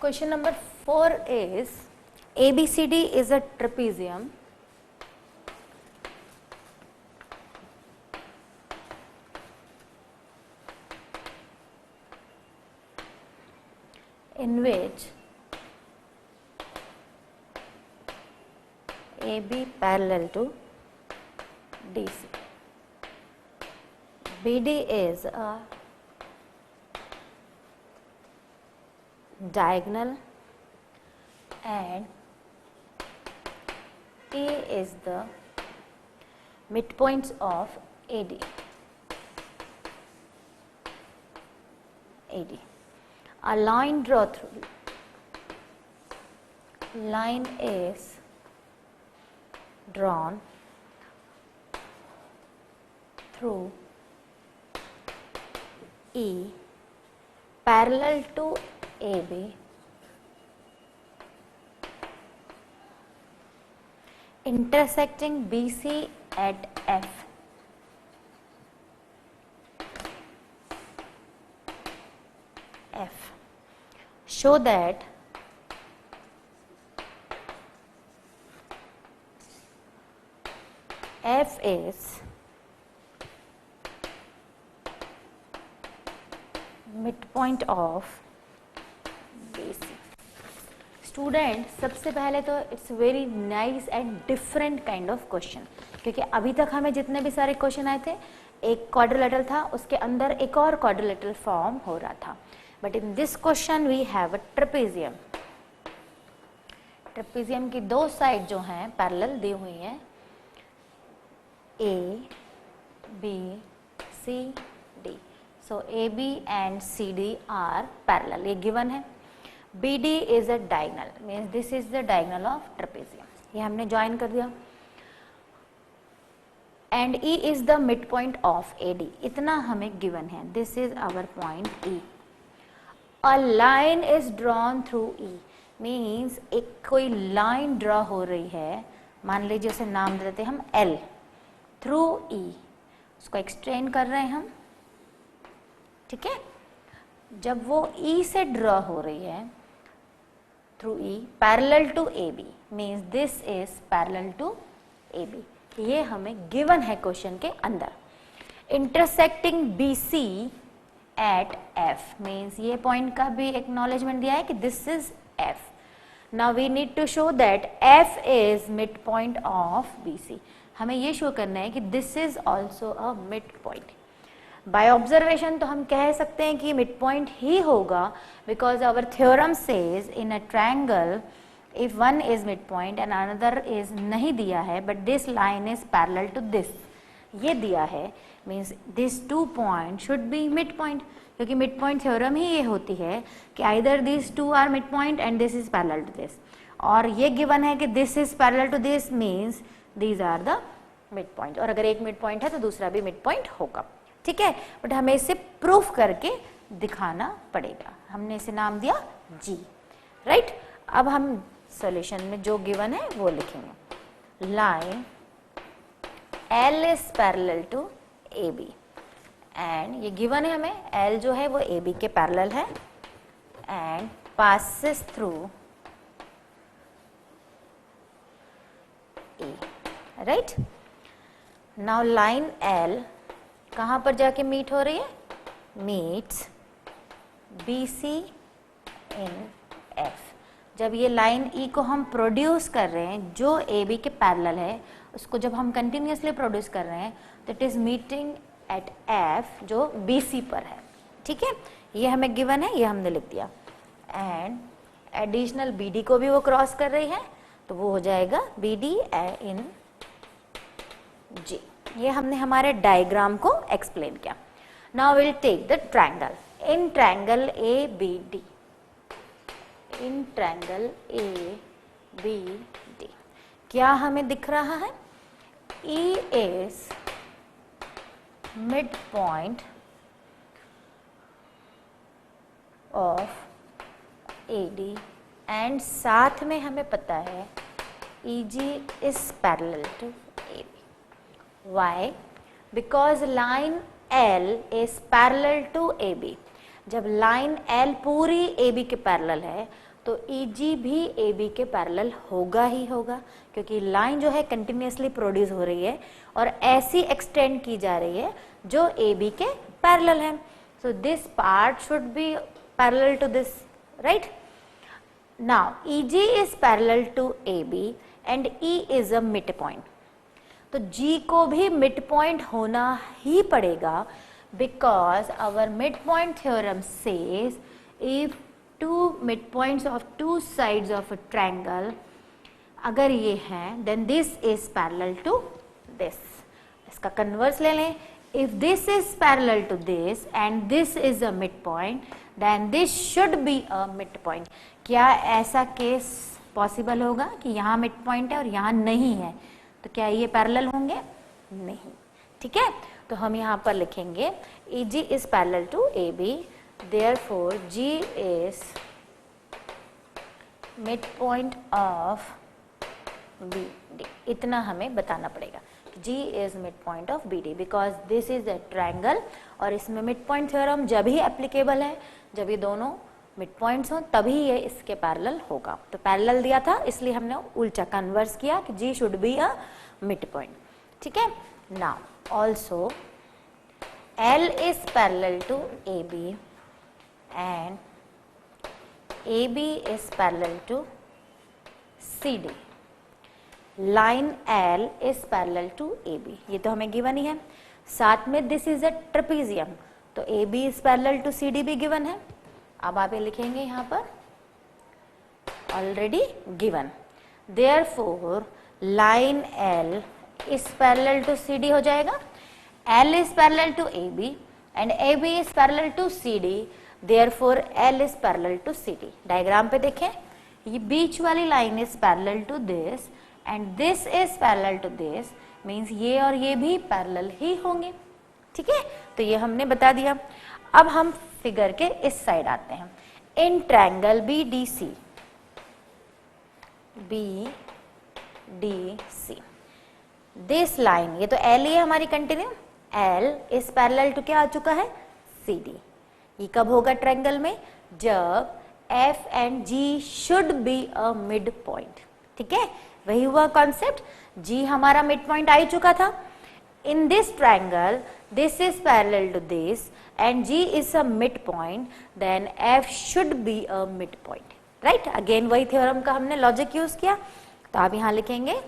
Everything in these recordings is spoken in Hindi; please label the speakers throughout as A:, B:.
A: Question number 4 is ABCD is a trapezium in which AB parallel to DC. BD is a diagonal and A is the midpoints of AD. A line draw through. Line is drawn through E parallel to AB intersecting BC at F. Show that F is midpoint of BC. Student सबसे पहले तो it's very nice and different kind of question, क्योंकि अभी तक हमें जितने भी सारे क्वेश्चन आए थे एक क्वाड्रिलेटरल था, उसके अंदर एक और क्वाड्रिलेटरल फॉर्म हो रहा था. But in this question we have a trapezium. Trapezium की दो साइड जो हैं पैरेलल दी हुई हैं, A, B, C, D. So AB and CD are parallel. ये given है. BD is a diagonal, means this is the diagonal of trapezium. ये हमने join कर दिया. And E is the midpoint of AD. इतना हमें given है. This is our point E. A line is drawn through E. Means एक कोई line draw हो रही है. मान लीजिए उसे नाम दे देते हैं हम L. Through E. उसको एक्सटेंड कर रहे हैं हम. ठीक है. जब वो E से ड्रॉ हो रही है through E parallel to AB, means this is parallel to AB. ये हमें गिवन है क्वेश्चन के अंदर. Intersecting BC at F, means ये पॉइंट का भी एक्नॉलेजमेंट दिया है कि this is F. Now we need to show that F is mid point of BC. हमें ये शो करना है कि this is also a mid point. By observation तो हम कह सकते हैं कि मिड पॉइंट ही होगा, because our theorem says in a triangle if one is mid point and another is नहीं दिया है, but this line is parallel to this, ये दिया है, means this two point should be mid point. क्योंकि मिड पॉइंट थ्योरम ही ये होती है कि either this two are mid point and this is parallel to this, और ये गिवन है कि this is parallel to this, means these are the mid point. और अगर एक मिड पॉइंट है तो दूसरा भी मिड पॉइंट होगा. ठीक है. बट हमें इसे प्रूफ करके दिखाना पड़ेगा. हमने इसे नाम दिया G. राइट. अब हम सॉल्यूशन में जो गिवन है वो लिखेंगे. Line L is parallel to AB and ये गिवन है हमें L जो है वो AB के पैरेलल है and passes through A. Right. Now line L कहाँ पर जाके मीट हो रही है? मीट्स BC इन F. जब ये लाइन E को हम प्रोड्यूस कर रहे हैं जो AB के पैरेलल है, उसको जब हम कंटिन्यूसली प्रोड्यूस कर रहे हैं तो it is meeting at F जो BC पर है. ठीक है. ये हमें गिवन है, ये हमने लिख दिया. एंड एडिशनल BD को भी वो क्रॉस कर रही है, तो वो हो जाएगा BD इन G. ये हमने हमारे डायग्राम को एक्सप्लेन किया. Now will take the triangle. In triangle ABD, in triangle ABD क्या हमें दिख रहा है? E is mid point of AD and साथ में हमें पता है EG is parallel to AB. Why? Because line L is parallel to AB. जब लाइन L पूरी AB के पैरेलल है तो EG भी AB के पैरेलल होगा ही होगा, क्योंकि लाइन जो है कंटिन्यूसली प्रोड्यूस हो रही है और ऐसी एक्सटेंड की जा रही है जो AB के पैरेलल है. So this part should be parallel to this, right. Now EG is parallel to AB and E is a mid point. तो G को भी मिड पॉइंट होना ही पड़ेगा, because our midpoint theorem says if two midpoints of two sides of a triangle अगर ये हैं then this is parallel to this. इसका कन्वर्स ले लें. If this is parallel to this and this is a midpoint then this should be a midpoint. क्या ऐसा केस पॉसिबल होगा कि यहाँ midpoint है और यहाँ नहीं है, तो क्या ये पैरेलल होंगे? नहीं. ठीक है, तो हम यहाँ पर लिखेंगे EG is parallel to AB, therefore G is midpoint of BD. इतना हमें बताना पड़ेगा. G is midpoint of BD because this is a triangle और इसमें midpoint theorem जब ही applicable है, जब ये दोनों midpoints हों तभी ये इसके पैरेलल होगा. तो पैरेलल दिया था इसलिए हमने उल्टा कन्वर्स किया कि G should be a midpoint. ठीक है. Now also L is parallel to AB and AB is parallel to CD. Line L is parallel to AB. ये तो हमें गिवन ही है. साथ में this is a trapezium, तो AB is parallel to CD भी गिवन है. अब आप ये लिखेंगे यहाँ पर already given. Therefore line L is parallel to CD हो जाएगा. L is parallel to AB and AB is parallel to CD, therefore L is parallel to CD. Diagram पे देखें, ये बीच वाली line is parallel to this and this is parallel to this, means ये और ये भी parallel ही होंगे. ठीक है, तो ये हमने बता दिया. अब हम फिगर के इस साइड आते हैं. In triangle BDC, BDC, this line, ये तो L ही है हमारी कंटिन्यू. L इस पैरेलल टू क्या आ चुका है? CD. ये कब होगा ट्रायंगल में? जब F and G should be a mid point. ठीक है, वही हुआ कॉन्सेप्ट. G हमारा मिड पॉइंट आ ही चुका था. In this triangle this is parallel to this and G is a mid point, then F should be a mid point. Right, again वही थ्योरम का हमने लॉजिक यूज किया. तो आप यहां लिखेंगे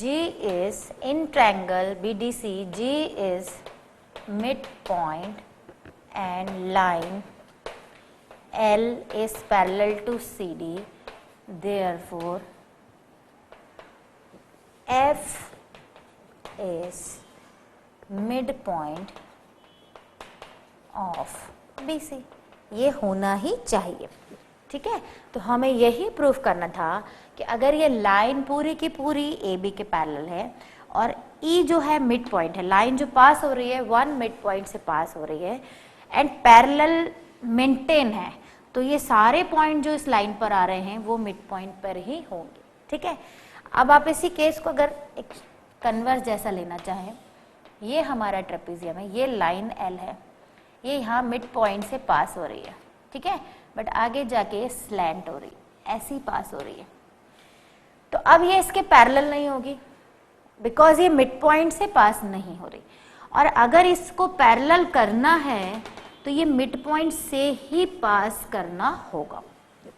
A: G is in triangle BDC, G is midpoint and line L is parallel to CD, therefore F is midpoint of BC. ये होना ही चाहिए. ठीक है, तो हमें यही प्रूफ करना था कि अगर ये लाइन पूरी की पूरी AB के पैरेलल है और E जो है मिड पॉइंट है, लाइन जो पास हो रही है वन मिड पॉइंट से पास हो रही है एंड पैरेलल मेंटेन है, तो ये सारे पॉइंट जो इस लाइन पर आ रहे हैं वो मिड पॉइंट पर ही होंगे. ठीक है, अब आप इसी केस को अगर एक कन्वर्स जैसा लेना चाहें, ये हमारा ट्रेपेजियम है, ये लाइन L है, ये यहाँ मिड पॉइंट से पास हो रही है. ठीक है, बट आगे जाके स्लैंट हो रही है, ऐसी पास हो रही है. तो अब ये इसके पैरेलल नहीं होगी बिकॉज ये मिड पॉइंट से पास नहीं हो रही. और अगर इसको पैरेलल करना है तो ये मिड पॉइंट से ही पास करना होगा.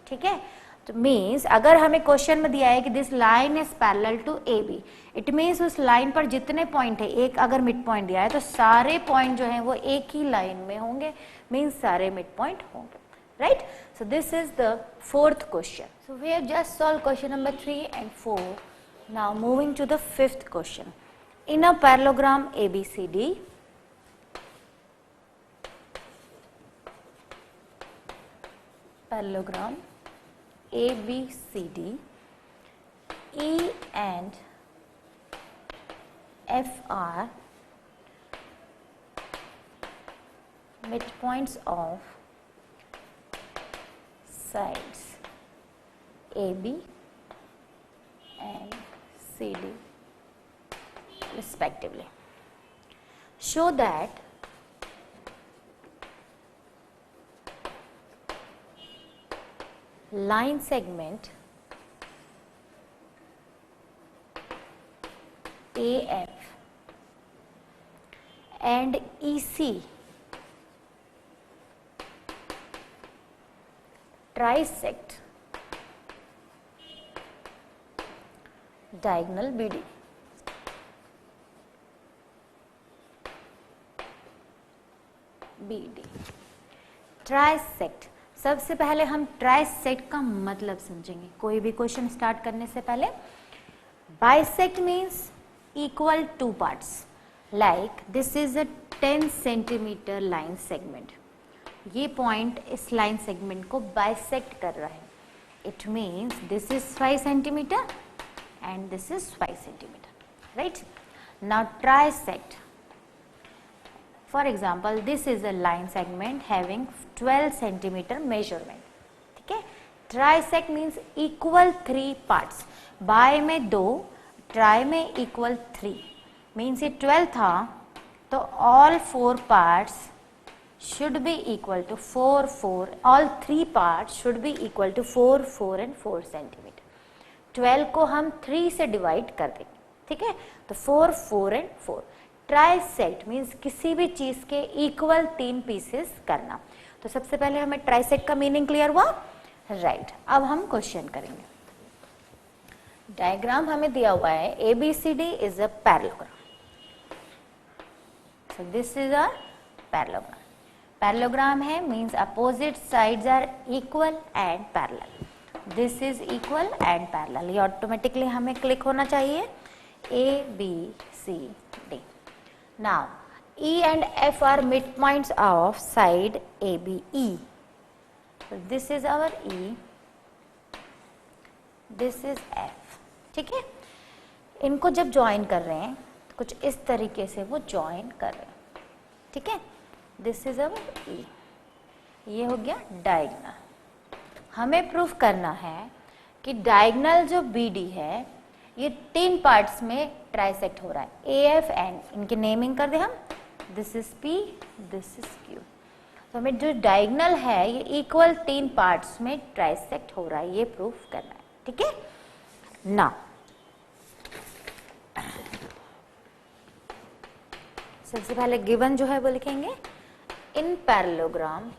A: ठीक है, तो मीन्स अगर हमें क्वेश्चन में दिया है कि this line is parallel to AB, it means उस लाइन पर जितने पॉइंट है, एक अगर मिड पॉइंट दिया है तो सारे पॉइंट जो हैं वो एक ही लाइन में होंगे, मीन्स सारे मिड पॉइंट होंगे. Right? So this is the fourth question. So we have just solved question number 3 and 4. Now moving to the fifth question. In a parallelogram ABCD, parallelogram ABCD, E and F are midpoints of sides AB and CD respectively. Show that line segment AF and EC trisect diagonal BD. BD trisect. सबसे पहले हम ट्राइसेक्ट का मतलब समझेंगे कोई भी क्वेश्चन स्टार्ट करने से पहले। Bisect means equal two parts, like this is a 10 centimetre line segment. ये पॉइंट इस लाइन सेगमेंट को बाइसेक्ट कर रहा है। It means this is 5 centimetre and this is 5 centimeter, right? Now trisect, for example this is a line segment having 12 centimeter measurement, ठीक है। trisect means equal 3 parts, by में 2, try में equal 3, means ये 12 था तो all 4 parts should be equal to 4 4, all 3 parts should be equal to 4 4 and 4 centimeter। 12 को हम 3 से डिवाइड कर देंगे, ठीक है। तो 4 4 एंड 4। ट्राइसेक्ट मीन्स किसी भी चीज के इक्वल 3 पीसेस करना। तो सबसे पहले हमें ट्राइसेक्ट का मीनिंग क्लियर हुआ, राइट। अब हम क्वेश्चन करेंगे। डायग्राम हमें दिया हुआ है ABCD is a parallelogram. So this is a parallelogram. Parallelogram है means opposite sides are equal and parallel. This is equal and parallel. ये ऑटोमेटिकली हमें क्लिक होना चाहिए। ABCD। Now E and F are midpoints of side ABE. So this is our E, this is F, ठीक है। इनको जब ज्वाइन कर रहे हैं तो कुछ इस तरीके से वो ज्वाइन कर रहे हैं, ठीक है। दिस इज अवर E, ये हो गया डायगोनल। हमें प्रूफ करना है कि डायगोनल जो BD है ये 3 पार्ट्स में ट्राइसेक्ट हो रहा है। AFN इनकी नेमिंग कर दे हम, this is P, this is Q। तो हमें जो डायगोनल है ये इक्वल 3 पार्ट्स में ट्राइसेक्ट हो रहा है, ये प्रूफ करना है, ठीक है ना। सबसे पहले गिवन जो है वो लिखेंगे। इन parallelogram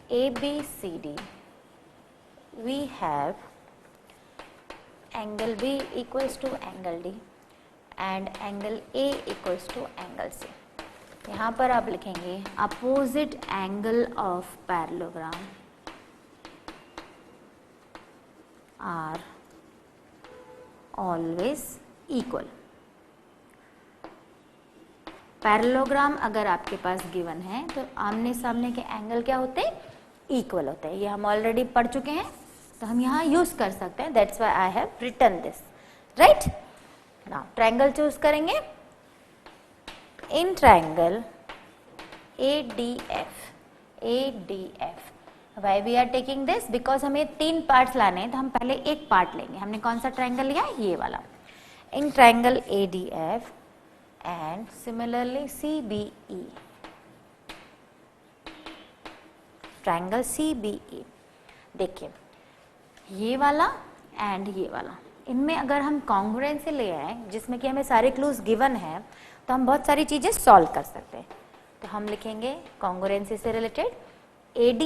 A: ABCD we have angle B equals to angle D and angle A equals to angle C। यहाँ पर आप लिखेंगे opposite angle of parallelogram are always equal। Parallelogram अगर आपके पास गिवन है तो आमने सामने के एंगल क्या होते हैं, इक्वल होते हैं। ये हम ऑलरेडी पढ़ चुके हैं तो हम यहाँ यूज कर सकते हैं। That's why I have written this, right. Now triangle choose करेंगे। In triangle ADF, why we are taking this, because हमें 3 पार्ट्स लाने हैं तो हम पहले एक पार्ट लेंगे। हमने कौन सा ट्रायंगल लिया, ये वाला। इन triangle ADF and similarly CBE, triangle CBE। देखिए ये वाला एंड ये वाला, इनमें अगर हम कॉन्ग्रुएंसी ले आए जिसमें कि हमें सारे क्लूज गिवन है तो हम बहुत सारी चीजें सॉल्व कर सकते हैं। तो हम लिखेंगे कॉन्ग्रुएंसी से related AD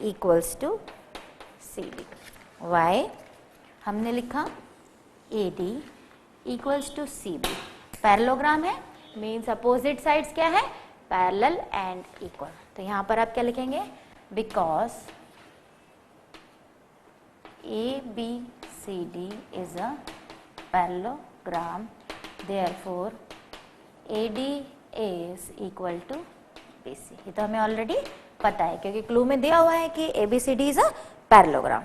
A: equals to CB। Why हमने लिखा AD equals to CB। Parallelogram है मीन्स अपोजिट साइड्स क्या है, पैरेलल एंड इक्वल। तो यहाँ पर आप क्या लिखेंगे, because ABCD is a parallelogram, therefore AD is equal to BC। ये तो हमें ऑलरेडी पता है क्योंकि क्लू में दिया हुआ है कि ABCD is a parallelogram।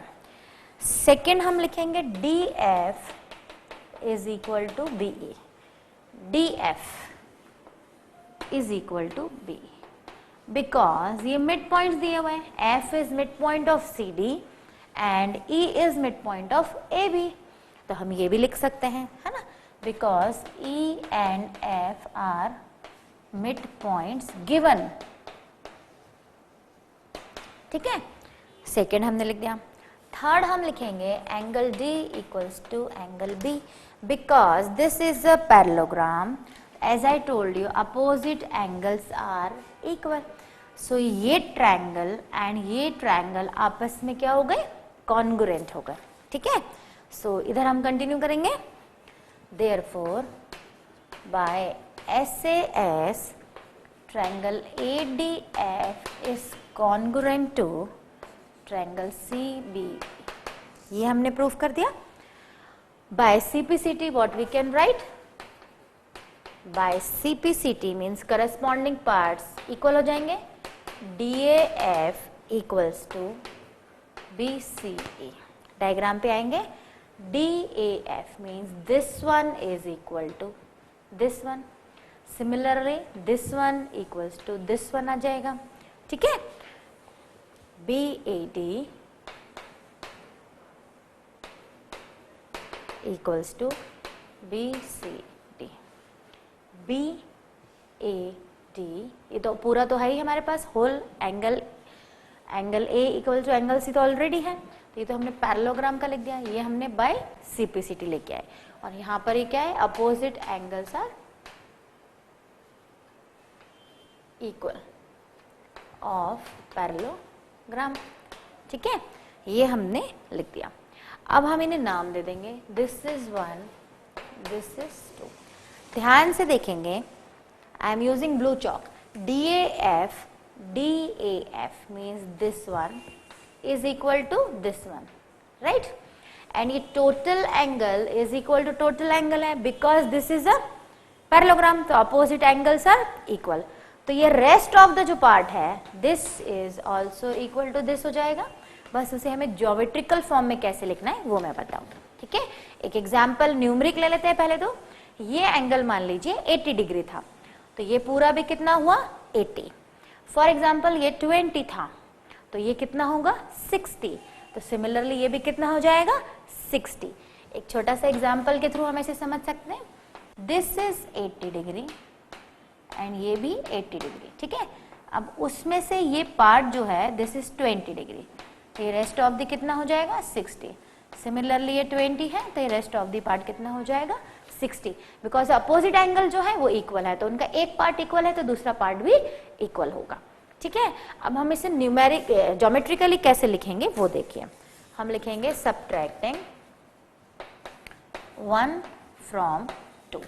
A: Second हम लिखेंगे DF is equal to BE। DF is equal to BE because ये मिड पॉइंट दिए हुए हैं। F is midpoint of CD and E is midpoint of AB। तो हम ये भी लिख सकते हैं, है ना, because E and F are midpoints given, ठीक है। सेकेंड हमने लिख दिया। थर्ड हम लिखेंगे angle D equals to angle B because this is a parallelogram. As I told you opposite angles are equal. So ये ट्रायंगल एंड ये ट्रायंगल आपस में क्या हो गए, कॉन्ग्रुएंट हो गए. ठीक है, सो इधर हम कंटिन्यू करेंगे. Therefore by SAS triangle ADF is congruent to triangle CB. ये हमने प्रूफ कर दिया. By CPCT what we can write? By CPCT means corresponding parts equal हो जाएंगे. DAF equals to BCE. Diagram पे आएंगे. DAF means this one is equal to this one. Similarly this one equals to this one आ जाएगा. ठीक है. BAD equals to BCD. BAD ये तो पूरा तो है ही हमारे पास. Whole angle A equal to angle C तो ऑलरेडी है, तो ये तो हमने पैरेललोग्राम का लिख दिया. ये हमने बाय CPCT लेके आए. और यहाँ पर ये क्या है, opposite angles are equal of parallelogram. ठीक है, ये हमने लिख दिया. अब हम इन्हें नाम दे देंगे. This is 1, this is 2. ध्यान से देखेंगे. I am using blue chalk. DAF means this one is equal to this one, right. And ये total angle is equal to total angle है because this is a parallelogram, तो अपोजिट एंगल्स आर इक्वल. तो ये रेस्ट ऑफ द जो पार्ट है this is also equal to this हो जाएगा. बस उसे हमें ज्योमेट्रिकल फॉर्म में कैसे लिखना है वो मैं बताऊंगा. ठीक है, एक एग्जाम्पल न्यूमरिक ले लेते हैं पहले. तो ये एंगल मान लीजिए 80 डिग्री था, तो ये पूरा भी कितना हुआ 80. फॉर एग्जाम्पल ये 20 था, तो ये कितना होगा 60. तो सिमिलरली ये भी कितना हो जाएगा 60. एक छोटा सा एग्जाम्पल के थ्रू हम ऐसे समझ सकते हैं. दिस इज 80 डिग्री एंड ये भी 80 डिग्री. ठीक है, अब उसमें से ये पार्ट जो है दिस इज 20 डिग्री, तो ये रेस्ट ऑफ द कितना हो जाएगा 60. सिमिलरली ये 20 है, तो ये रेस्ट ऑफ द पार्ट कितना हो जाएगा 60. बिकॉज अपोजिट एंगल जो है वो इक्वल है, तो उनका एक पार्ट इक्वल है तो दूसरा पार्ट भी इक्वल होगा. ठीक है, अब हम इसे न्यूमेरिक ज्योमेट्रिकली कैसे लिखेंगे वो देखिए. हम लिखेंगे subtracting 1 from 2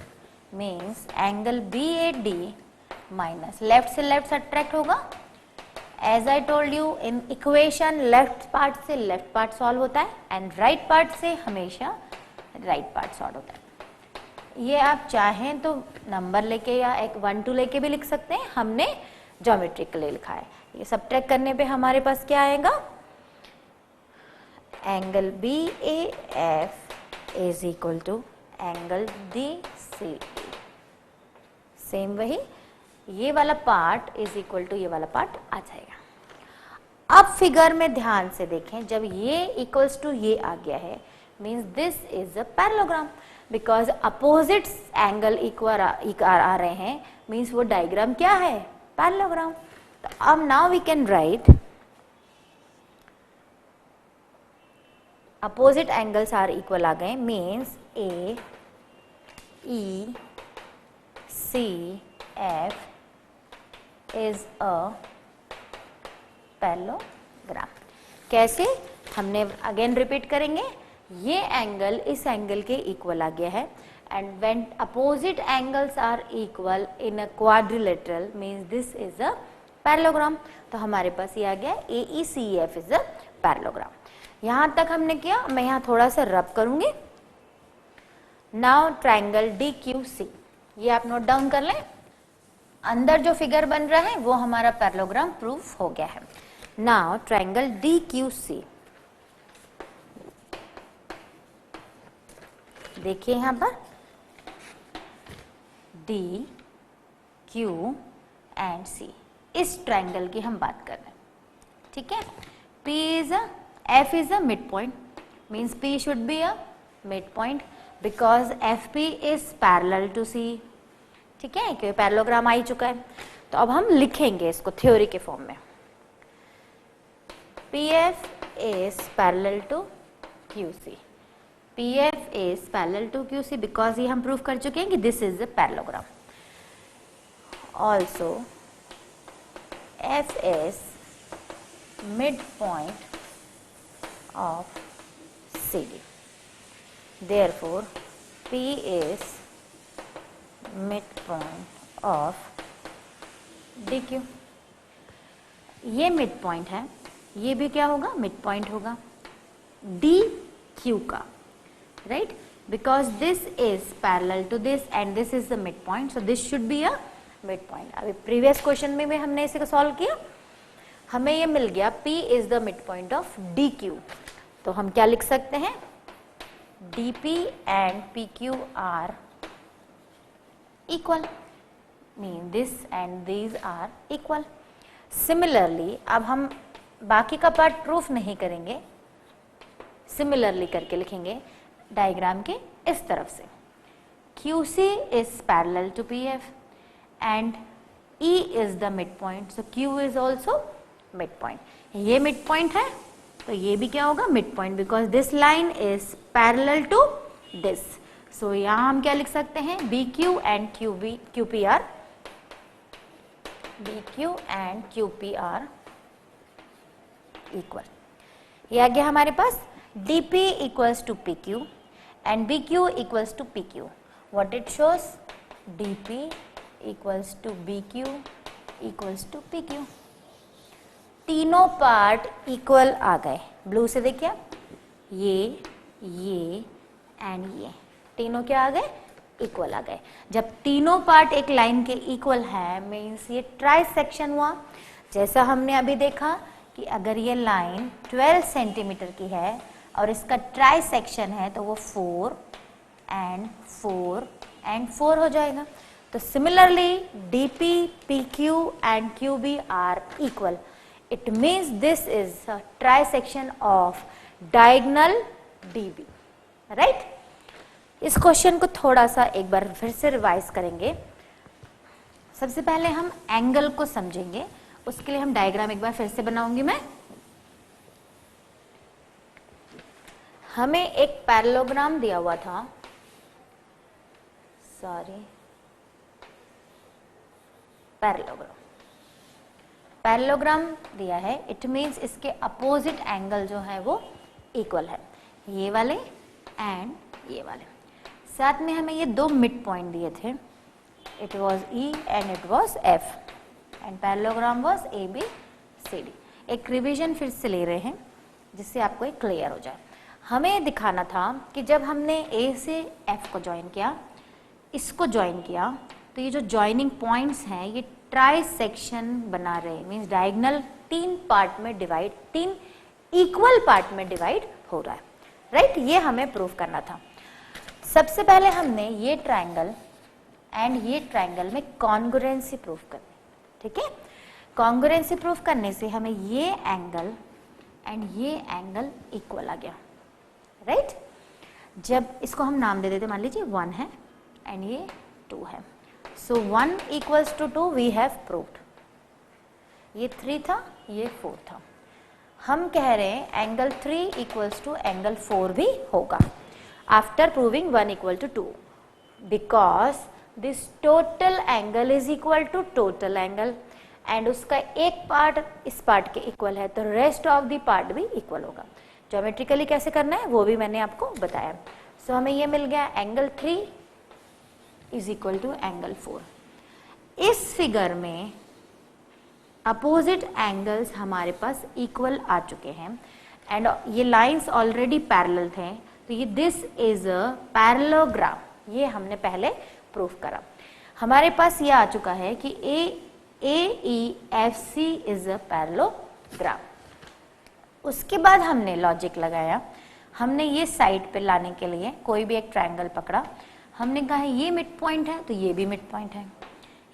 A: means angle BAD minus left से लेफ्ट सब्ट्रैक्ट होगा. As I told you in equation left part से लेफ्ट पार्ट सॉल्व होता है एंड राइट पार्ट से हमेशा राइट पार्ट सॉल्व होता है. ये आप चाहें तो नंबर लेके या एक 1 2 लेके भी लिख सकते हैं. हमने ज्योमेट्रिकली लिखा है. ये सब्ट्रैक्ट करने पे हमारे पास क्या आएगा, angle BAF is equal to angle DCE. Same वही ये वाला पार्ट इज इक्वल टू ये वाला पार्ट आ जाएगा. अब फिगर में ध्यान से देखें. जब ये इक्वल्स टू ये आ गया है means this is a parallelogram because opposite angle equal आ रहे हैं मीन्स वो डायग्राम क्या है, पैरेललोग्राम. तो अब now we can write opposite angles are equal आ गए means AECF is a parallelogram. कैसे, हमने अगेन रिपीट करेंगे. ये एंगल इस एंगल के इक्वल आ गया है and when opposite angles are equal in a quadrilateral means this is a parallelogram. तो हमारे पास ये आ गया AECF इज अ पैरेललोग्राम. यहां तक हमने किया. मैं यहाँ थोड़ा सा रब करूंगी. नाउ ट्रायंगल DQC, ये आप नोट डाउन कर लें. अंदर जो फिगर बन रहा है वो हमारा पैरेललोग्राम प्रूफ हो गया है. नाउ ट्रायंगल DQC, देखिए यहां पर D, Q एंड C, इस ट्रायंगल की हम बात कर रहे हैं. ठीक है, F is a midpoint means P should be a midpoint because FP is parallel to C. ठीक है, क्योंकि पैरेललोग्राम आ ही चुका है. तो अब हम लिखेंगे इसको थ्योरी के फॉर्म में. PF is parallel to QC. PF is parallel to QC because ये हम प्रूव कर चुके हैं कि this is a parallelogram. Also, F is midpoint of CD. Therefore, P is midpoint of DQ. ये midpoint है, ये भी क्या होगा, midpoint होगा DQ का, right? Because this is parallel to this and this is the midpoint, so this should be a midpoint. अभी previous question में भी हमने इसे को solve किया, हमें ये मिल गया P is the midpoint of DQ. तो हम क्या लिख सकते हैं, DP and PQ are equal, mean this and these are equal. Similarly, अब हम बाकी का पार्ट प्रूफ नहीं करेंगे, सिमिलरली करके लिखेंगे डायग्राम के इस तरफ से. QC is parallel to PF and E is the midpoint, so Q is also midpoint. ये midpoint है तो ये भी क्या होगा, midpoint, because this line is parallel to this. So यहाँ हम क्या लिख सकते हैं, BQ and QP are equal. ये आ गया हमारे पास DP equals to PQ and BQ equals to PQ. What it shows, DP equals to BQ equals to PQ. तीनों पार्ट इक्वल आ गए, ब्लू से देखिए, ये एंड ये तीनों क्या आ गए, इक्वल आ गए. जब तीनों पार्ट एक लाइन के इक्वल है मीन्स ये ट्राई सेक्शन हुआ. जैसा हमने अभी देखा कि अगर ये लाइन 12 सेंटीमीटर की है और इसका ट्राई सेक्शन है तो वो 4 एंड 4 एंड 4 हो जाएगा. तो similarly DP, PQ and QB are equal. It means this is a trisection of diagonal DB, right? इस क्वेश्चन को थोड़ा सा एक बार फिर से रिवाइज करेंगे. सबसे पहले हम एंगल को समझेंगे, उसके लिए हम डायग्राम एक बार फिर से बनाऊंगी मैं. हमें एक पैरेललोग्राम दिया हुआ था, पैरेललोग्राम दिया है. इट मीन्स इसके अपोजिट एंगल जो है वो इक्वल है, ये वाले एंड ये वाले. साथ में हमें ये दो मिड पॉइंट दिए थे, it was E and it was F and parallelogram was ABCD. एक रिवीजन फिर से ले रहे हैं जिससे आपको एक क्लियर हो जाए. हमें दिखाना था कि जब हमने A से F को ज्वाइन किया, इसको ज्वाइन किया, तो ये जो ज्वाइनिंग पॉइंट्स हैं ये ट्राई सेक्शन बना रहे, मीन्स डायगोनल 3 पार्ट में डिवाइड, 3 इक्वल पार्ट में डिवाइड हो रहा है, राइट? ये हमें प्रूव करना था. सबसे पहले हमने ये ट्रायंगल एंड ये ट्रायंगल में कॉन्ग्रुएंसी प्रूव करनी. ठीक है, कॉन्ग्रुएंसी प्रूव करने से हमें ये एंगल एंड ये एंगल इक्वल आ गया, राइट? जब इसको हम नाम दे देते, मान लीजिए 1 है एंड ये 2 है, so 1 equals to 2 we have proved. ये 3 था, ये 4 था. हम कह रहे हैं एंगल 3 इक्वल्स टू एंगल 4 भी होगा after proving 1 equal to 2, because this total angle is equal to total angle and उसका एक पार्ट इस पार्ट के इक्वल है तो रेस्ट ऑफ द पार्ट भी इक्वल होगा. ज्योमेट्रिकली कैसे करना है वो भी मैंने आपको बताया. सो हमें ये मिल गया angle 3 is equal to angle 4. इस फिगर में अपोजिट एंगल्स हमारे पास इक्वल आ चुके हैं एंड ये लाइंस ऑलरेडी पैरेलल थे, तो ये दिस इज अ पैरेललोग्राम. ये हमने पहले प्रूफ करा. हमारे पास ये आ चुका है कि AEFC इज अ पैरेललोग्राम. उसके बाद हमने लॉजिक लगाया, हमने ये साइड पे लाने के लिए कोई भी एक ट्रायंगल पकड़ा. हमने कहा ये मिड पॉइंट है तो ये भी मिड पॉइंट है,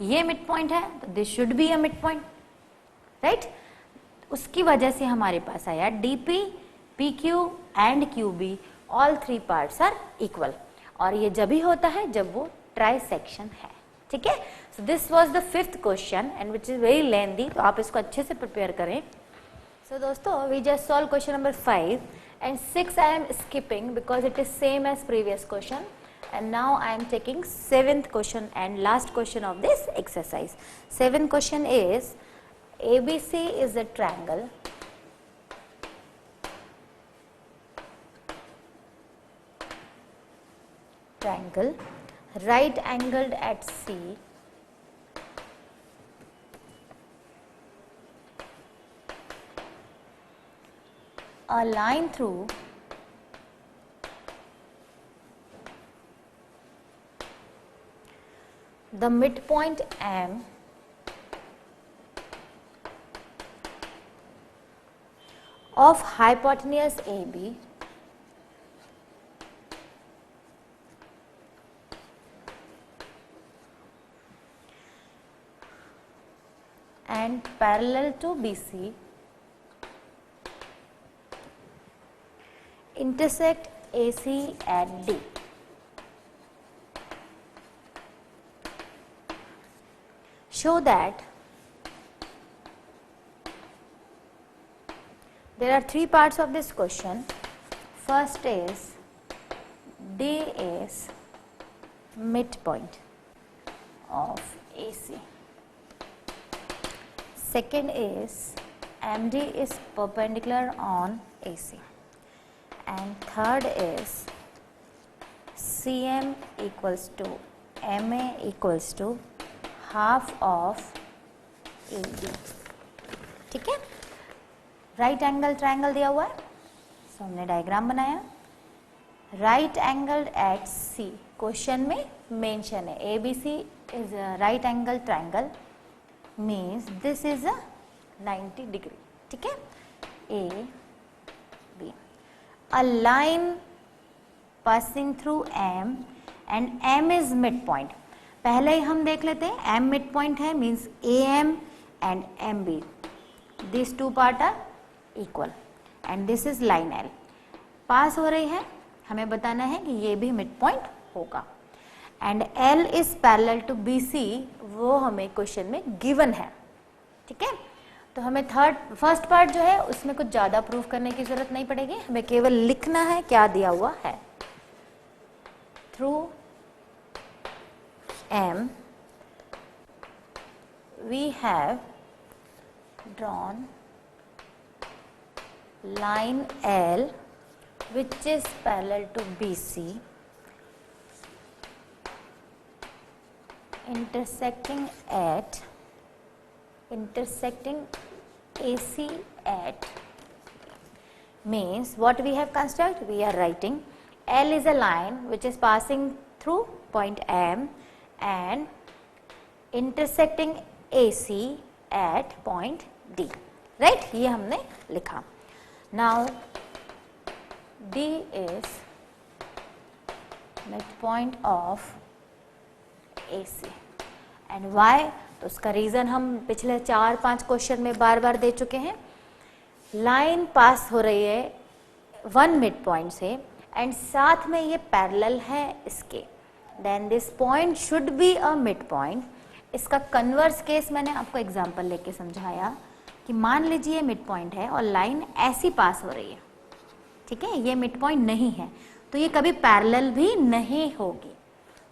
A: ये मिड पॉइंट है तो this should be a mid point, right? उसकी वजह से हमारे पास आया DP, PQ and QB all 3 parts are equal. और ये जब ही होता है जब वो ट्राई सेक्शन है. ठीक है, so this was the 5th question and which is very lengthy, तो आप इसको अच्छे से प्रिपेयर करें. So दोस्तों, we just solved question number 5 and 6 I am skipping because it is same as previous question, and now I am taking 7th question and last question of this exercise. 7th question is ABC is a triangle right angled at C a line through the midpoint M of hypotenuse AB and parallel to BC intersect AC at D. Show that there are 3 parts of this question. First is D is midpoint of AC. Second is MD is perpendicular on AC. And third is CM equals to MA equals to half of AD. ठीक है, राइट एंगल ट्रायंगल दिया हुआ है, सो हमने डायग्राम बनाया. Right angled at C question में मेंशन है. ABC is a right angle triangle means this is a 90 degree. ठीक है, A B. A line passing through M and M is midpoint. पहले ही हम देख लेते हैं. M midpoint है means AM and MB. These two part are equal and this is line L. पास हो रही है, हमें बताना है कि ये भी midpoint होगा. And L is parallel to BC, वो हमें क्वेश्चन में given है. ठीक है, तो हमें फर्स्ट पार्ट जो है उसमें कुछ ज़्यादा प्रूफ करने की ज़रूरत नहीं पड़ेगी, हमें केवल लिखना है क्या दिया हुआ है. Through M we have drawn line L which is parallel to BC intersecting AC at means what we have constructed, we are writing L is a line which is passing through point M and intersecting AC at point D. right, ये हमने लिखा. Now D is midpoint of AC and why, तो उसका रीज़न हम पिछले 4-5 क्वेश्चन में बार बार दे चुके हैं. लाइन पास हो रही है वन मिड पॉइंट से एंड साथ में ये पैरेलल है इसके, then this point should be a mid point. इसका कन्वर्स केस मैंने आपको एग्जांपल लेके समझाया कि मान लीजिए मिड पॉइंट है और लाइन ऐसी पास हो रही है. ठीक है, ये मिड पॉइंट नहीं है तो ये कभी पैरेलल भी नहीं होगी.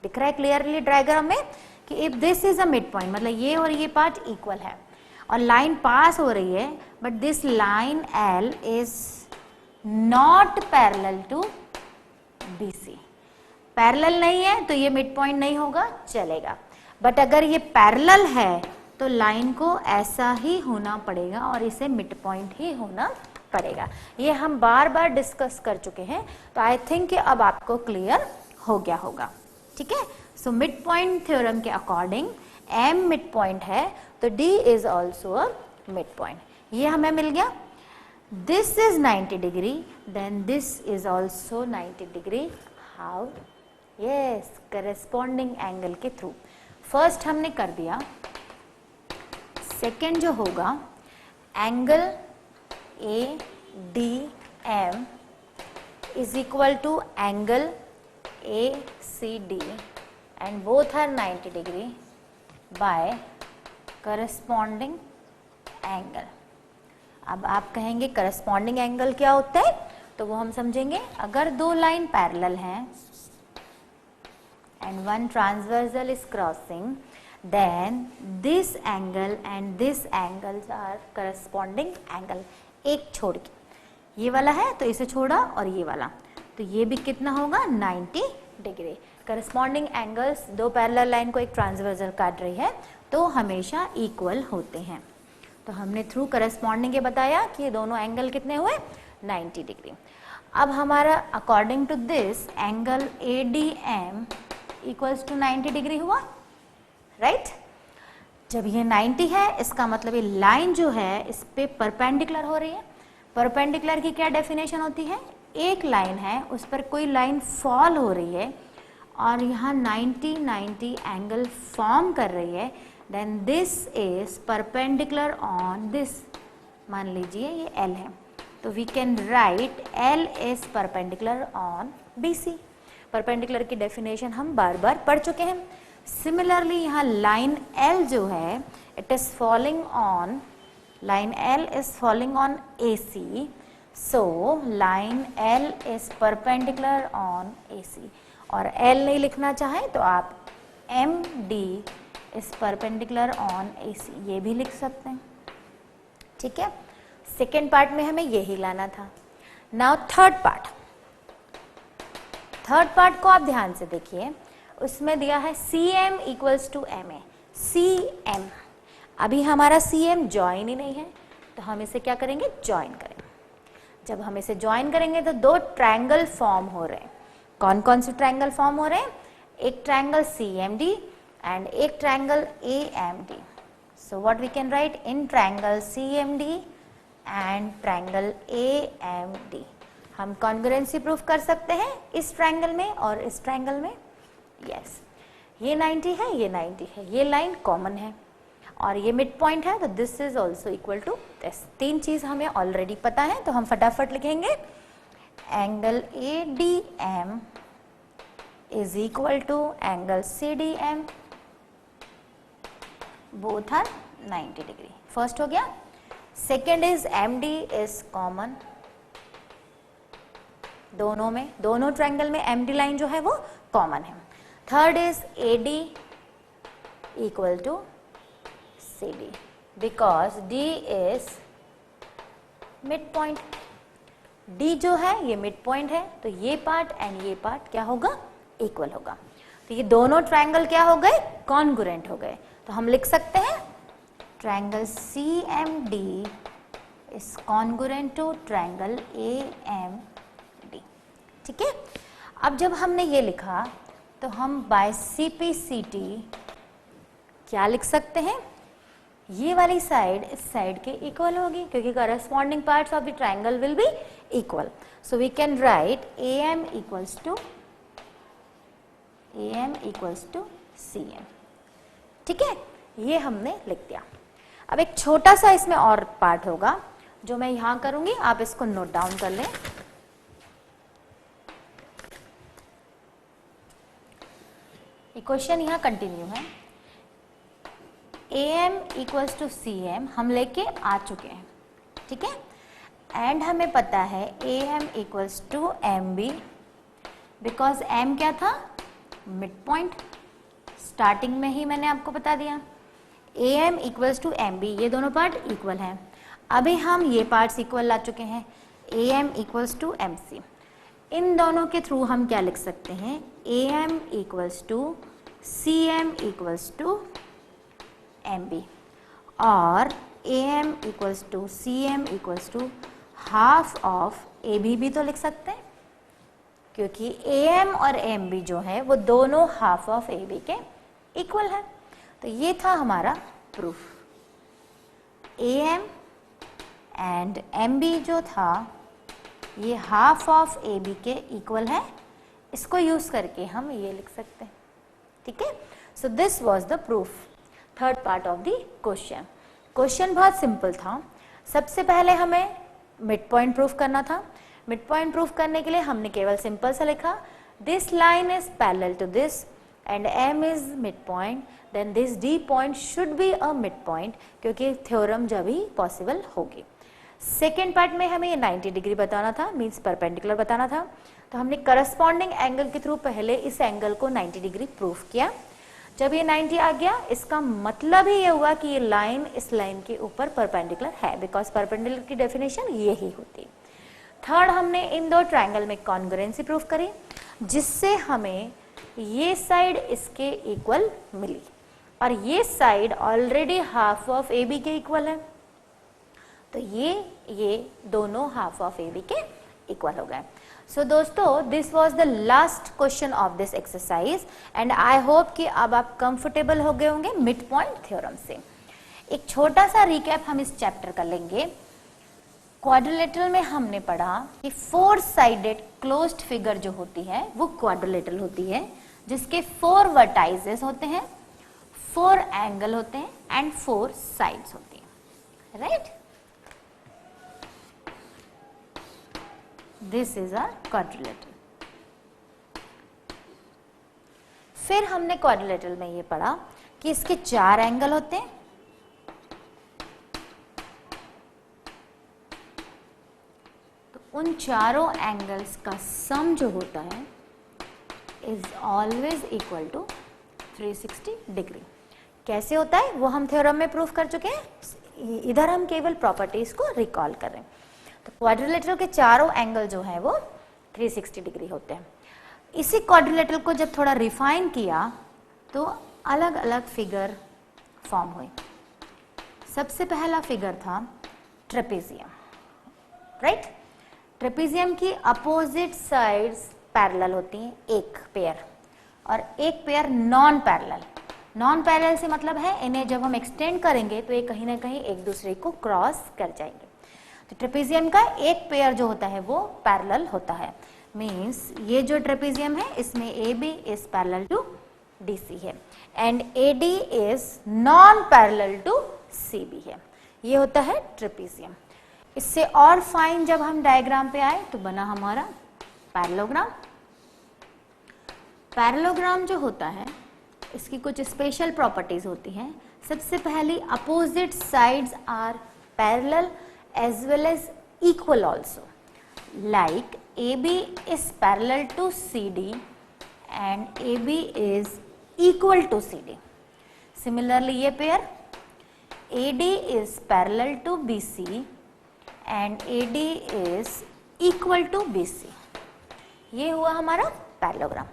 A: दिख रहा है क्लियरली डायग्राम में कि if this is a mid point, मतलब ये और ये पार्ट इक्वल है और लाइन पास हो रही है, but this line L is not parallel to BC. Parallel नहीं है तो ये मिड पॉइंट नहीं होगा, चलेगा. बट अगर ये पैरेलल है तो लाइन को ऐसा ही होना पड़ेगा और इसे मिड पॉइंट ही होना पड़ेगा. ये हम बार बार डिस्कस कर चुके हैं, तो आई थिंक कि अब आपको क्लियर हो गया होगा. ठीक है, सो मिड पॉइंट थ्योरम के अकॉर्डिंग M मिड पॉइंट है तो D is also a mid point. ये हमें मिल गया. This is 90 degree, then this is also 90 degree. How? Yes, corresponding angle के थ्रू. फर्स्ट हमने कर दिया. सेकेंड जो होगा, angle ADM is equal to angle ACD and both are 90 degree by corresponding angle. अब आप कहेंगे करस्पॉन्डिंग एंगल क्या होता है, तो वो हम समझेंगे। अगर दो लाइन पैरेलल हैं and one transversal is crossing, then this angle and this angles are corresponding angle। एक छोड़ के ये वाला है तो इसे छोड़ा और ये वाला, तो ये भी कितना होगा 90 डिग्री। करस्पॉन्डिंग एंगल्स, दो पैरेलल लाइन को एक ट्रांसवर्सल काट रही है तो हमेशा इक्वल होते हैं। तो हमने थ्रू करस्पॉन्डिंग ये बताया कि ये दोनों एंगल कितने हुए 90 डिग्री। अब हमारा according to this angle ADM equals to 90 degree हुआ, राइट। जब ये 90 है इसका मतलब ये लाइन जो है इस पे परपेंडिकुलर हो रही है। परपेंडिकुलर की क्या डेफिनेशन होती है, एक लाइन है उस पर कोई लाइन फॉल हो रही है और यहाँ 90 एंगल फॉर्म कर रही है, then this is perpendicular on this. मान लीजिए ये L है तो we can write L is perpendicular on BC। Perpendicular की डेफिनेशन हम बार बार पढ़ चुके हैं। सिमिलरली यहाँ लाइन L जो है it is falling on, line L is falling on AC, so line L is perpendicular on AC। और L नहीं लिखना चाहे तो आप MD is perpendicular on AC ये भी लिख सकते हैं, ठीक है। सेकेंड पार्ट में हमें यही लाना था। Now third part, third part को आप ध्यान से देखिए, उसमें दिया है CM equals to MA। CM, अभी हमारा CM ज्वाइन ही नहीं है तो हम इसे क्या करेंगे, ज्वाइन करेंगे। जब हम इसे ज्वाइन करेंगे तो दो ट्रायंगल फॉर्म हो रहे हैं। कौन कौन से ट्रायंगल फॉर्म हो रहे हैं, एक ट्रायंगल CMD एंड एक triangle AMD। So what we can write, in triangle CMD and triangle AMD हम कॉन्ग्रुएंसी प्रूफ कर सकते हैं इस ट्रायंगल में और इस ट्रायंगल में। यस, ये 90 है, ये 90 है, ये लाइन कॉमन है और ये मिड पॉइंट है तो this is also equal to this. तीन चीज हमें ऑलरेडी पता है तो हम फटाफट लिखेंगे angle ADM is equal to angle CDM, both are 90 degree. First हो गया। Second is MD is common, दोनों में, दोनों ट्रायंगल में MD लाइन जो है वो कॉमन है। Third is AD equal to CD because D is mid point. D जो है ये मिड पॉइंट है तो ये पार्ट एंड ये पार्ट क्या होगा, इक्वल होगा। तो ये दोनों ट्रायंगल क्या हो गए, कॉन्ग्रुएंट हो गए। तो हम लिख सकते हैं triangle CMD is congruent to triangle AMD, ठीक है। अब जब हमने ये लिखा तो हम बाय CPCT क्या लिख सकते हैं, ये वाली साइड इस साइड के इक्वल होगी क्योंकि corresponding parts of the triangle will be equal. So we can write AM equals to CM, ठीक है। ये हमने लिख दिया। अब एक छोटा सा इसमें और पार्ट होगा जो मैं यहां करूंगी, आप इसको नोट डाउन कर लें। क्वेश्चन यहां कंटिन्यू है। AM इक्वल्स टू CM हम लेके आ चुके हैं, ठीक है। एंड हमें पता है AM equals to MB because M क्या था, मिड पॉइंट। स्टार्टिंग में ही मैंने आपको बता दिया। AM इक्वल्स टू MB, ये दोनों पार्ट इक्वल हैं। अभी हम ये पार्ट्स इक्वल ला चुके हैं, AM इक्वल्स टू MC। इन दोनों के थ्रू हम क्या लिख सकते हैं, AM equals to CM equals to MB और AM equals to CM equals to half of AB भी तो लिख सकते हैं क्योंकि AM और MB जो है वो दोनों हाफ ऑफ AB के इक्वल है। तो ये था हमारा प्रूफ। AM एंड MB जो था ये हाफ ऑफ AB के इक्वल है, इसको यूज करके हम ये लिख सकते हैं, ठीक है। So this was the proof, third part of the question. Question बहुत सिंपल था। सबसे पहले हमें मिड पॉइंट प्रूफ करना था। मिड पॉइंट प्रूफ करने के लिए हमने केवल सिंपल सा लिखा this line is parallel to this and M is mid point, then this D point should be a mid point, क्योंकि थ्योरम जब ही पॉसिबल होगी। सेकेंड पार्ट में हमें 90 डिग्री बताना था, मीन्स परपेंडिकुलर बताना था, तो हमने करस्पॉन्डिंग एंगल के थ्रू पहले इस एंगल को 90 डिग्री प्रूफ किया। जब ये 90 आ गया, इसका मतलब ही ये हुआ कि ये लाइन इस लाइन के ऊपर परपेंडिकुलर है, बिकॉज परपेंडिकुलर की डेफिनेशन यही होती है। थर्ड, हमने इन दो ट्रायंगल में कॉन्ग्रुएंसी प्रूफ करी, जिससे हमें ये साइड इसके इक्वल मिली और ये side already half of A B के इक्वल है, तो ये दोनों हाफ ऑफ ए बी के इक्वल हो गए। सो दोस्तों, this was the last question of this exercise and I hope कि अब आप कंफर्टेबल हो गए होंगे मिड पॉइंट थ्योरम से। एक छोटा सा रिकैप हम इस चैप्टर का लेंगे। क्वाड्रिलेटरल में हमने पढ़ा कि 4 साइडेड क्लोज्ड फिगर जो होती है वो क्वाड्रिलेटरल होती है, जिसके 4 वर्टाइजेस होते हैं, 4 एंगल होते हैं एंड 4 साइड्स होती हैं, right. This is a quadrilateral. फिर हमने क्वाड्रिलेटरल में ये पढ़ा कि इसके 4 एंगल होते हैं, तो उन चारों एंगल्स का सम जो होता है is always equal to 360 degree. कैसे होता है वो हम थ्योरम में प्रूफ कर चुके हैं, इधर हम केवल प्रॉपर्टीज को रिकॉल कर रहे हैं। तो क्वाड्रिलेटरल के चारों एंगल जो है वो 360 डिग्री होते हैं। इसी क्वाड्रिलेटरल को जब थोड़ा रिफाइन किया तो अलग अलग फिगर फॉर्म हुए। सबसे पहला फिगर था ट्रेपेजियम, राइट। ट्रेपेजियम की अपोजिट साइड्स पैरेलल होती हैं, एक पेयर, और एक pair non parallel. Non parallel से मतलब है इन्हें जब हम एक्सटेंड करेंगे तो ये कहीं ना कहीं एक दूसरे को क्रॉस कर जाएंगे। तो ट्रेपेजियम का एक पेयर जो होता है वो पैरेलल होता है, मीन्स ये जो ट्रेपेजियम है इसमें A B is parallel to D C है and A D is non parallel to C B है। ये होता है ट्रेपेजियम। इससे और फाइन जब हम डायग्राम पे आए तो बना हमारा पैरेललोग्राम। पैरेललोग्राम जो होता है इसकी कुछ स्पेशल प्रॉपर्टीज होती हैं। सबसे पहली, opposite sides are parallel as well as equal also, like AB is parallel to CD and AB is equal to CD. Similarly ये pair AD is parallel to BC and AD is equal to BC. ये हुआ हमारा पैरेललोग्राम।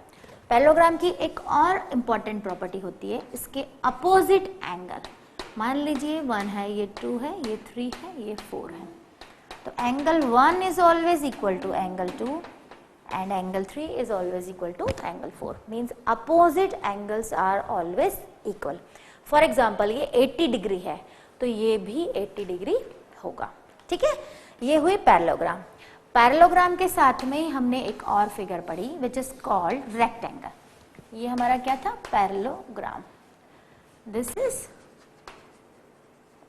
A: पैरेललोग्राम की एक और इम्पॉर्टेंट प्रॉपर्टी होती है, इसके अपोजिट एंगल। मान लीजिए 1 है, ये 2 है, ये 3 है, ये 4 है, तो angle 1 is always equal to angle 2 and angle 3 is always equal to angle 4, means opposite angles are always equal. For example ये 80 डिग्री है तो ये भी 80 डिग्री होगा, ठीक है। ये हुई पैरेललोग्राम। पैरेललोग्राम के साथ में हमने एक और फिगर पढ़ी विच इज कॉल्ड रेक्टेंगल। ये हमारा क्या था, parallelogram. This is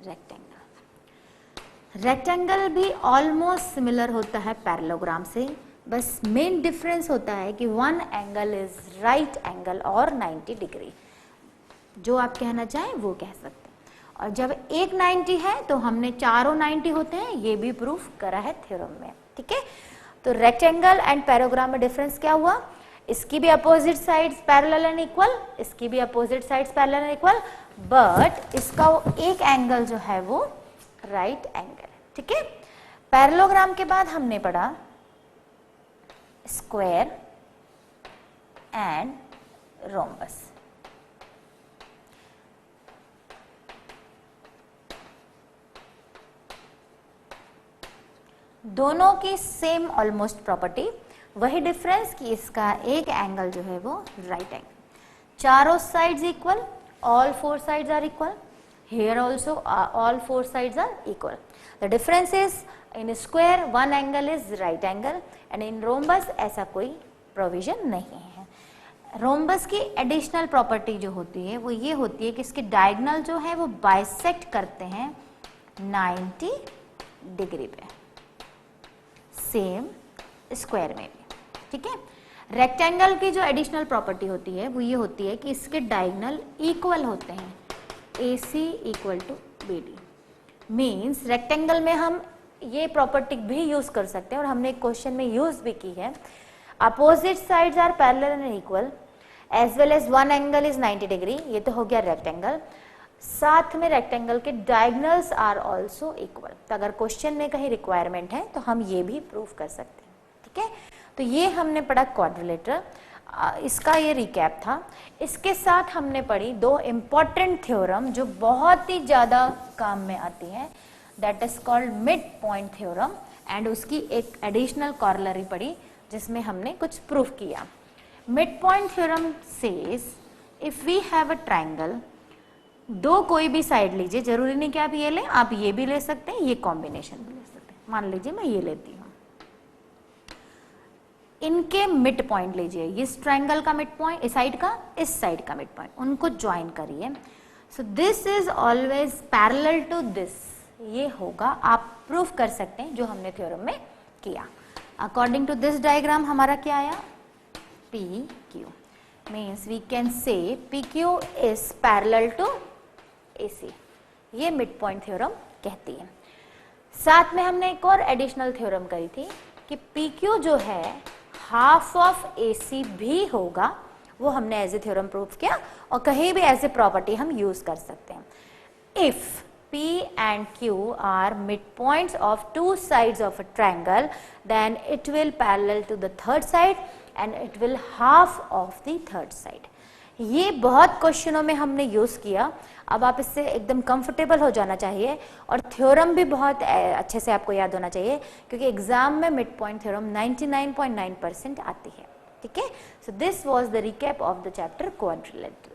A: rectangle. Rectangle भी ऑलमोस्ट सिमिलर होता है पैरेललोग्राम से, बस मेन डिफरेंस होता है कि 1 एंगल इज राइट एंगल और 90 डिग्री, जो आप कहना चाहें वो कह सकते हैं। और जब एक 90 है तो हमने चारों 90 होते हैं, ये भी प्रूफ करा है थ्योरम में, ठीक है। तो रेक्टेंगल एंड पैरेललोग्राम में डिफरेंस क्या हुआ, इसकी भी opposite sides parallel and equal, इसकी भी opposite sides parallel and equal, but इसका एक एंगल जो है वो राइट एंगल, ठीक है। पैरेललोग्राम के बाद हमने पढ़ा स्क्वायर एंड रोम्बस। दोनों की सेम ऑलमोस्ट प्रॉपर्टी, वही डिफरेंस कि इसका एक एंगल जो है वो राइट एंगल, चारों sides equal, all 4 sides are equal. Here also all 4 sides are equal. The difference is in square one angle is right angle and in rhombus ऐसा कोई provision नहीं है। रोम्बस की एडिशनल प्रॉपर्टी जो होती है वो ये होती है कि इसके डायगोनल जो है वो बाइसेक्ट करते हैं 90 डिग्री पे, सेम स्क्वायर में भी, ठीक है। रेक्टेंगल की जो एडिशनल प्रॉपर्टी होती है वो ये होती है कि इसके डायगोनल इक्वल होते हैं, AC equal to BD। Means rectangle में हम ये प्रॉपर्टी भी यूज कर सकते हैं और हमने एक क्वेश्चन में यूज भी की है। Opposite sides are parallel and equal as well as one angle is 90 degree, ये तो हो गया रेक्टेंगल, साथ में रेक्टेंगल के डायगोनल्स आर ऑल्सो इक्वल। तो अगर क्वेश्चन में कहीं रिक्वायरमेंट है तो हम ये भी प्रूव कर सकते हैं, ठीक है। तो ये हमने पढ़ा क्वाड्रिलेटरल, इसका ये रिकैप था। इसके साथ हमने पढ़ी दो इम्पॉर्टेंट थ्योरम जो बहुत ही ज्यादा काम में आती हैं, that is called mid point theorem, and उसकी एक एडिशनल कॉरलरी पढ़ी जिसमें हमने कुछ प्रूफ किया। Mid point theorem says if we have a triangle, दो कोई भी साइड लीजिए, जरूरी नहीं कि आप ये लें, आप ये भी ले सकते हैं, ये कॉम्बिनेशन भी ले सकते हैं। मान लीजिए मैं ये लेती हूँ, इनके मिड पॉइंट लीजिए, इस ट्राइंगल का मिड पॉइंट, इस साइड का, इस साइड का मिड पॉइंट, उनको ज्वाइन करिए। So this is always parallel to this, ये होगा, आप प्रूफ कर सकते हैं जो हमने थ्योरम में किया। अकॉर्डिंग टू दिस डायग्राम हमारा क्या आया, P Q, means we can say P Q is parallel to AC, ये मिड पॉइंट थ्योरम कहती है। साथ में हमने एक और एडिशनल थ्योरम करी थी कि PQ जो है हाफ ऑफ AC भी होगा, वो हमने एज ए थ्योरम प्रूफ किया और कहीं भी एज ए प्रॉपर्टी हम यूज कर सकते हैं। If P and Q are midpoints of two sides of a triangle, then it will parallel to the third side and it will half of the third side. ये बहुत क्वेश्चनों में हमने यूज किया, अब आप इससे एकदम कंफर्टेबल हो जाना चाहिए और थ्योरम भी बहुत अच्छे से आपको याद होना चाहिए क्योंकि एग्जाम में मिड पॉइंट थ्योरम 99.9% आती है, ठीक है। So this was the recap of the chapter quadrilateral.